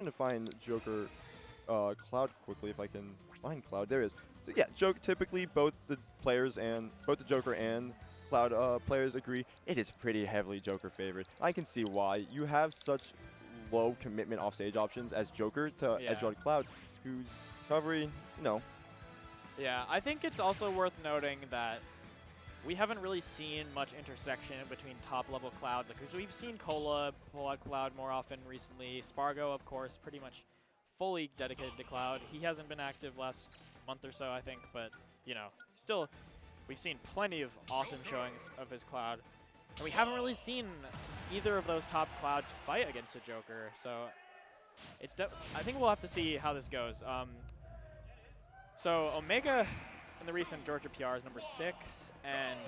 to find Joker Cloud quickly if I can find Cloud. There it is. So yeah, typically both the Joker and Cloud players agree it is pretty heavily Joker favored. I can see why. You have such low commitment offstage options as Joker to edge on Cloud, whose recovery, you know. Yeah, I think it's also worth noting that we haven't really seen much intersection between top-level Clouds. Like, we've seen Cola pull out Cloud more often recently. Spargo, of course, pretty much fully dedicated to Cloud. He hasn't been active last month or so, I think, but, you know, still, we've seen plenty of awesome showings of his Cloud. And we haven't really seen either of those top Clouds fight against a Joker, so it's I think we'll have to see how this goes. So Omega in the recent Georgia PR is number 6, and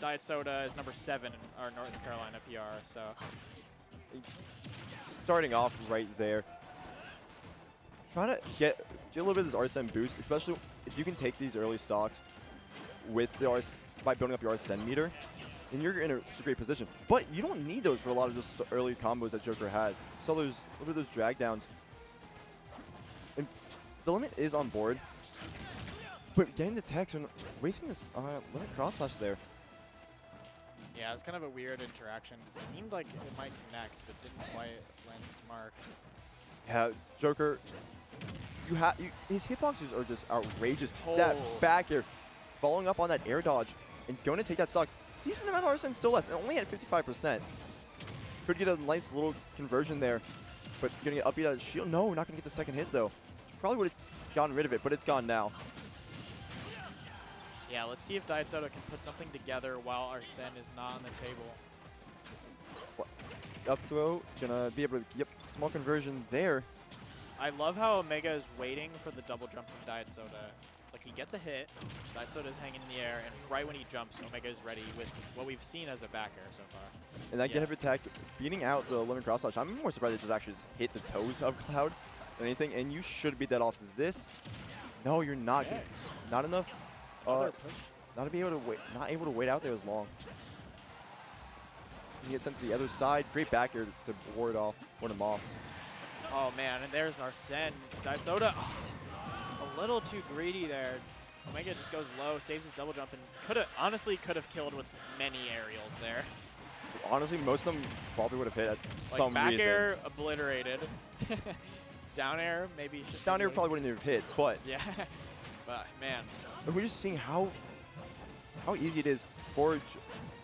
Dietsoda is number 7 in our North Carolina PR. So starting off right there, trying to get a little bit of this Arsene boost, especially if you can take these early stocks with the by building up your Arsene meter, then you're in a great position. But you don't need those for a lot of those early combos that Joker has. So there's a little bit of those drag downs. And the limit is on board. But getting the text and wasting this limit cross slash there. Yeah, it's kind of a weird interaction. It seemed like it might connect, but didn't quite land its mark. Yeah, Joker, his hitboxes are just outrageous. That back air, following up on that air dodge, and going to take that stock. Decent amount of Arsene still left, only at 55%. Could get a nice little conversion there, but getting it upbeat out of the shield. No, not going to get the second hit though. Probably would have gotten rid of it, but it's gone now. Yeah, let's see if Dietsoda can put something together while Arsene is not on the table. Up throw, gonna be able to, yep, small conversion there. I love how Omega is waiting for the double jump from Dietsoda. It's like he gets a hit, Dietsoda's hanging in the air, and right when he jumps, Omega is ready with what we've seen as a back air so far. And that get up attack, beating out the limit cross slash. I'm more surprised it just actually just hit the toes of Cloud than anything, and you should beat that off of this. No, you're not. Okay. Not enough. Not able to wait out there as long. You get sent to the other side. Great back air to ward him off. Oh man, and there's Arsene. Dietsoda, a little too greedy there. Omega just goes low, saves his double jump, and honestly could have killed with many aerials there. Honestly, most of them probably would have hit at some back reason. air obliterated. Down air maybe. Down air probably wouldn't have hit, but yeah. But man, and we're just seeing how easy it is for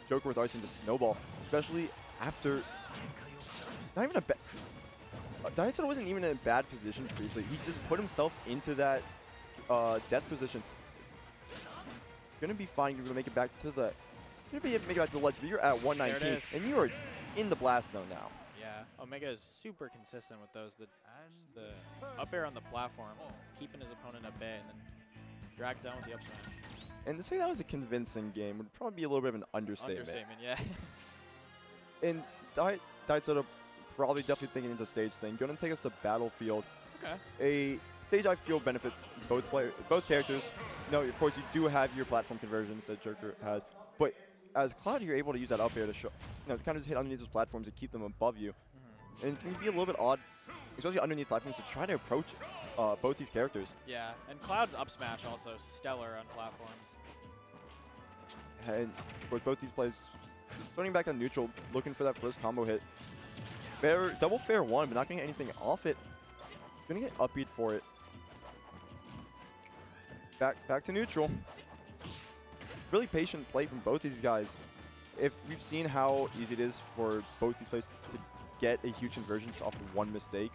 Joker with Arsene to snowball, especially after not even a bad. Dietsoda wasn't even in a bad position previously. He just put himself into that death position. Gonna be fine. You're gonna make it back to the. Make it back to the ledge. But you're at 119, and you are in the blast zone now. Yeah, Omega is super consistent with those. The up air on the platform, keeping his opponent at bay, and then drags down with the up smash. And to say that was a convincing game would probably be a little bit of an understatement. Yeah. And Dietsoda probably definitely thinking into stage thing. Going to take us to Battlefield. Okay. A stage I feel benefits both characters. No, of course you do have your platform conversions that Joker has, but as Cloud, you're able to use that up air to show, kind of just hit underneath those platforms and keep them above you. And it can be a little bit odd, especially underneath platforms, to try to approach both these characters. Yeah, and Cloud's up smash also stellar on platforms. And with both these players starting back on neutral, looking for that first combo hit. Double fair one, but not getting anything off it. Gonna get upbeat for it. Back to neutral. Really patient play from both these guys. If we've seen how easy it is for both these players to get a huge conversion just off of one mistake.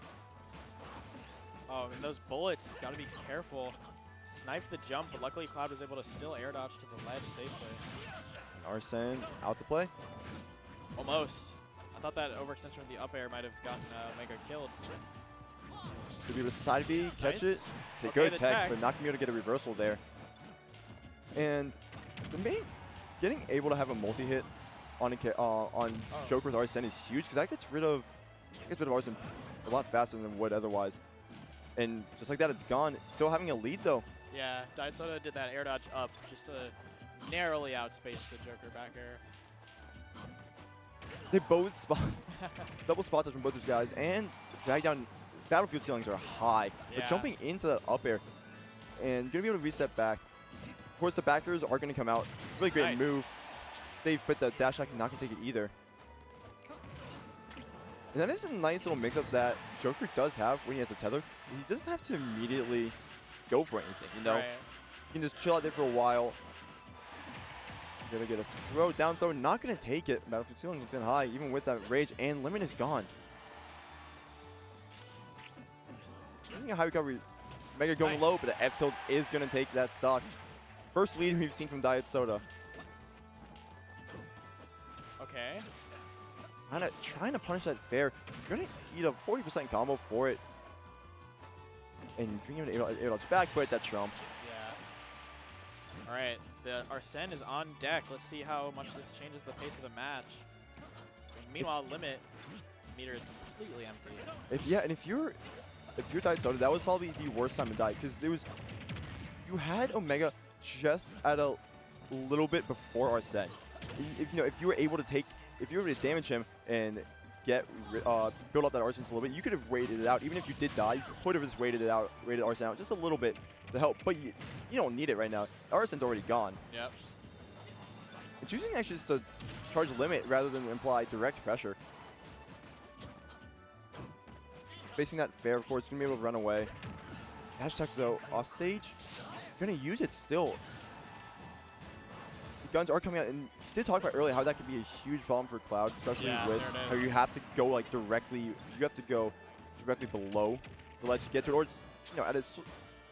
Oh, and those bullets, gotta be careful. Sniped the jump, but luckily Cloud was able to still air dodge to the ledge safely. And Arsene out to play. Almost. I thought that overextension with the up air might have gotten Omega killed. Could be able to side B, catch it, take Okay, good tech, but not gonna be able to get a reversal there. And the getting able to have a multi-hit on Joker with Arsene is huge because that gets rid of Arsene a lot faster than would otherwise. And just like that, it's gone. Still having a lead though. Yeah, Dietsoda did that air dodge up just to narrowly outspace the Joker back air. They both double spot touch from both these guys, and drag down battlefield ceilings are high. Yeah. But jumping into that up air and gonna be able to reset back. Of course, the backers are gonna come out. Really great Nice. move. Safe, but the dash attack not gonna take it either. And that is a nice little mix-up that Joker does have when he has a tether. He doesn't have to immediately go for anything, you know? Right. He can just chill out there for a while. Gonna get a throw, down throw, not gonna take it. Battlefield ceiling is in high, even with that rage, and limit is gone. Getting a high recovery. Mega going Nice. low, but the F tilt is gonna take that stock. First lead we've seen from Dietsoda. Okay. Trying to punish that fair. You're gonna eat a 40% combo for it. And bring him to air dodge back, but that trump. Yeah. All right. The Arsene is on deck. Let's see how much this changes the pace of the match. And meanwhile, limit meter is completely empty. If you're Dietsoda, that was probably the worst time to die because you had Omega just at a little bit before Arsene. If you were able to damage him and build up that Arsene a little bit, you could have waited it out. Even if you did die, you could have just waited Arsene out just a little bit to help. But you don't need it right now. Arsene's already gone. Yep. And choosing actually just to charge limit rather than imply direct pressure. Facing that fair, of course, gonna be able to run away. Dash attack though, off stage. Gonna use it still. The guns are coming out, and did talk about earlier how that could be a huge problem for Cloud, especially with how you have to go like directly. You have to go directly below the ledge to get to it, or just,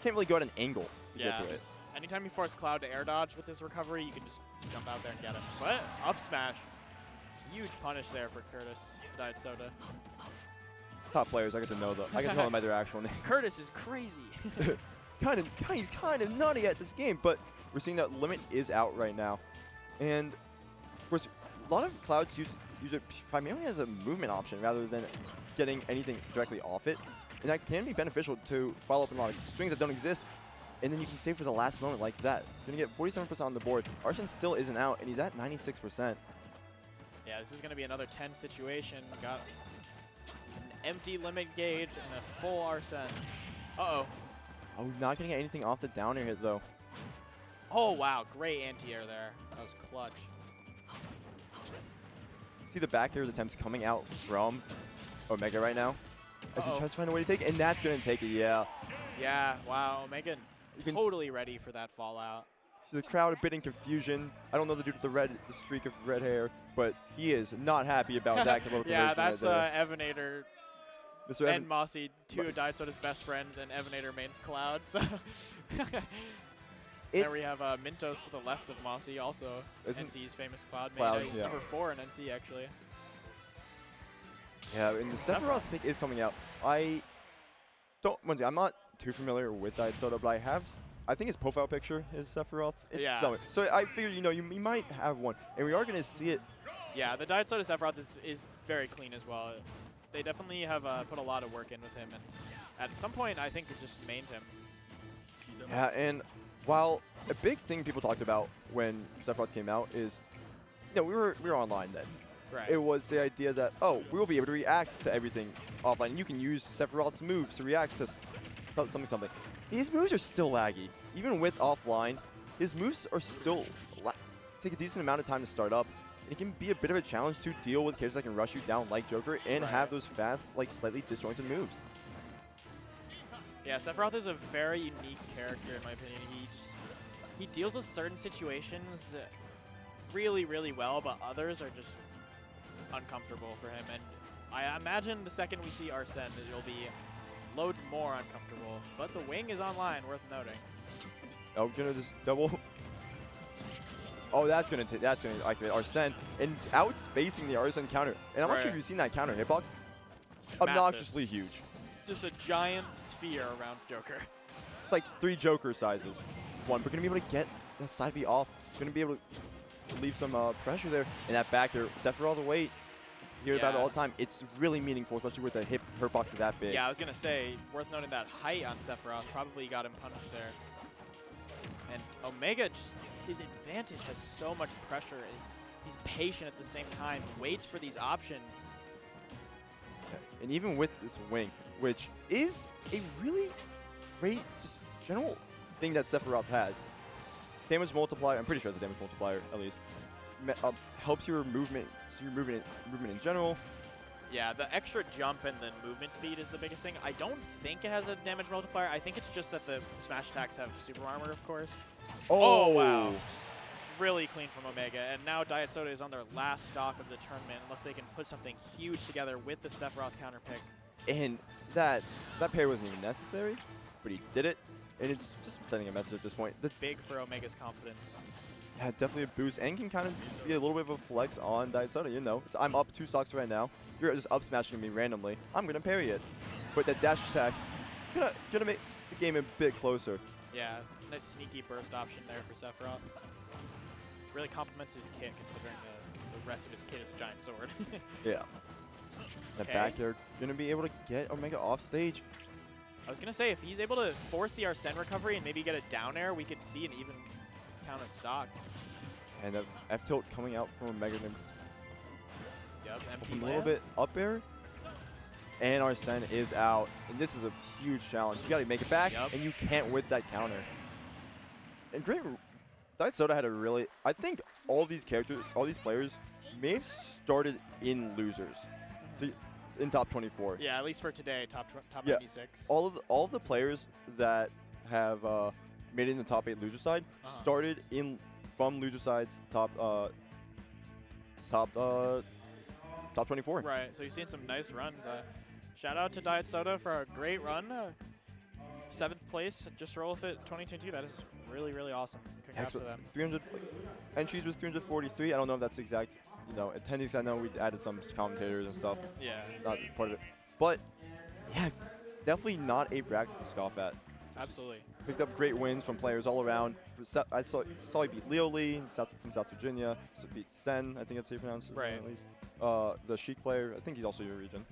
can't really go at an angle to get to it. Anytime you force Cloud to air dodge with this recovery, you can just jump out there and get him. But up smash, huge punish there for Curtis Dietsoda. Top players, I get to know them. I get to know them by their actual names. Curtis is crazy. He's kind of nutty at this game, but we're seeing that limit is out right now, and of course, a lot of Clouds use it primarily as a movement option rather than getting anything directly off it, and that can be beneficial to follow up on a lot of strings that don't exist, and then you can save for the last moment like that. You're gonna get 47% on the board. Arsene still isn't out, and he's at 96%. Yeah, this is gonna be another tense situation. We got an empty limit gauge and a full Arsene. Uh-oh. Oh, not gonna get anything off the down air hit though. Oh, wow. Great anti-air there. That was clutch. See the back air attempts coming out from Omega right now as he tries to find a way to take it, and that's going to take it, yeah. Yeah, wow. Omega totally ready for that fallout. See the crowd a bit in confusion. I don't know the dude with the streak of red hair, but he is not happy about that. Yeah, that's Evenator Mr. and Mossy, two of Dietsoda's best friends, and Evenator mains Cloud. So there we have Mintos to the left of Mossy, also NC's famous Cloud main. He's number 4 in NC, actually. Yeah, and the Sephiroth pick is coming out. I'm not too familiar with Dietsoda, but I think his profile picture is Sephiroth's. So I figured, you might have one, and we are going to see it. Yeah, the Dietsoda Sephiroth is very clean as well. They definitely have put a lot of work in with him, and at some point, I think it just mained him. Yeah, and while a big thing people talked about when Sephiroth came out is, we were online then. Right. It was the idea that, we will be able to react to everything offline, and you can use Sephiroth's moves to react to something. His moves are still laggy. Even with offline, his moves are still take a decent amount of time to start up. It can be a bit of a challenge to deal with characters that can rush you down like Joker and have those fast, slightly disjointed moves. Yeah, Sephiroth is a very unique character in my opinion. He deals with certain situations really, really well, but others are just uncomfortable for him. And I imagine the second we see Arsene, it'll be loads more uncomfortable. But the wing is online, worth noting. Oh, just double. Oh, that's gonna activate Arsene, and it's outspacing the Arsene counter. And I'm not sure if you've seen that counter hitbox. Obnoxiously huge. Just a giant sphere around Joker. It's like 3 Joker sizes. But gonna be able to get the side B off. Gonna be able to leave some pressure there. And that back there, Sephiroth weight. You hear about it all the time. It's really meaningful, especially with a hitbox that big. Yeah, I was gonna say, worth noting that height on Sephiroth probably got him punished there. And Omega, his advantage has so much pressure. He's patient at the same time, waits for these options. And even with this wing, which is a really great just general thing that Sephiroth has. Damage multiplier, I'm pretty sure it's a damage multiplier at least. Helps your movement in general. Yeah, the extra jump and the movement speed is the biggest thing. I don't think it has a damage multiplier. I think it's just that the smash attacks have super armor, of course. Oh wow. Really clean from Omega. And now Dietsoda is on their last stock of the tournament, unless they can put something huge together with the Sephiroth counter pick. And that pair wasn't even necessary, but he did it. And it's just sending a message at this point. Big for Omega's confidence. Yeah, definitely a boost, and can kind of be a little bit of a flex on Dietsoda. You know, I'm up 2 stocks right now. You're just up smashing me randomly. I'm gonna parry it, but that dash attack gonna make the game a bit closer. Yeah, nice sneaky burst option there for Sephiroth. Really complements his kit, considering the rest of his kit is a giant sword. Yeah. That back air gonna be able to get Omega off stage. I was gonna say, if he's able to force the Arsene recovery and maybe get a down air, we could see an even count of stock. And the F tilt coming out from Omega. Yep, empty a little bit up air. And Arsene is out. And this is a huge challenge. You gotta make it back, and you can't with that counter. And great. Dietsoda had a really, I think all these players may have started in losers, in top 24. Yeah, at least for today, top 96. All of the players that have made it in the top 8 loser side started from loser side's top 24. Right. So you've seen some nice runs. Shout out to Dietsoda for a great run. 7th place, just roll with it 2022. That is really, really awesome. Congrats to them. 300 entries was 343. I don't know if that's exact. You know, attendees. I know we added some commentators and stuff. Yeah. Not part of it, but yeah, definitely not a bracket to scoff at. Absolutely. Picked up great wins from players all around. I saw he beat Leo Lee from South Virginia. So beat Sen, I think that's how you pronounce his name at least. The Sheik player, I think he's also your region.